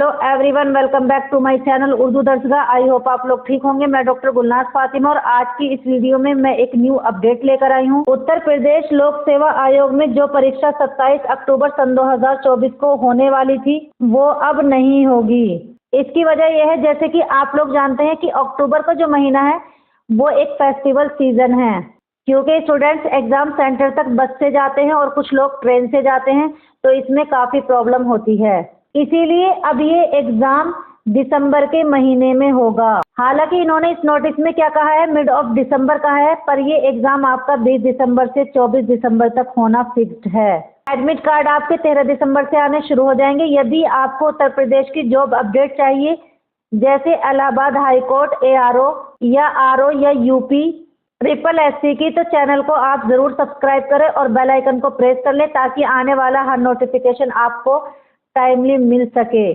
Hello everyone, welcome back to my channel Urdu Darsgah. I hope आप लोग ठीक होंगे। मैं डॉक्टर गुलनाज फातिमा और आज की इस वीडियो में मैं एक न्यू अपडेट लेकर आई हूँ। उत्तर प्रदेश लोक सेवा आयोग में जो परीक्षा 27 अक्टूबर सन 2024 को होने वाली थी वो अब नहीं होगी। इसकी वजह यह है, जैसे कि आप लोग जानते हैं कि अक्टूबर का जो महीना है वो एक फेस्टिवल सीजन है, क्योंकि स्टूडेंट्स एग्जाम सेंटर तक बस से जाते हैं और कुछ लोग ट्रेन से जाते हैं, तो इसमें काफ़ी प्रॉब्लम होती है। इसीलिए अब ये एग्जाम दिसंबर के महीने में होगा। हालांकि इन्होंने इस नोटिस में क्या कहा है, मिड ऑफ दिसंबर कहा है, पर ये एग्जाम आपका 20 दिसंबर से 24 दिसंबर तक होना फिक्स्ड है। एडमिट कार्ड आपके 13 दिसंबर से आने शुरू हो जाएंगे। यदि आपको उत्तर प्रदेश की जॉब अपडेट चाहिए, जैसे इलाहाबाद हाई कोर्ट, ARO या RO या UP SSC की, तो चैनल को आप जरूर सब्सक्राइब करें और बेल आइकन को प्रेस कर लें ताकि आने वाला हर नोटिफिकेशन आपको टाइमली मिल सके।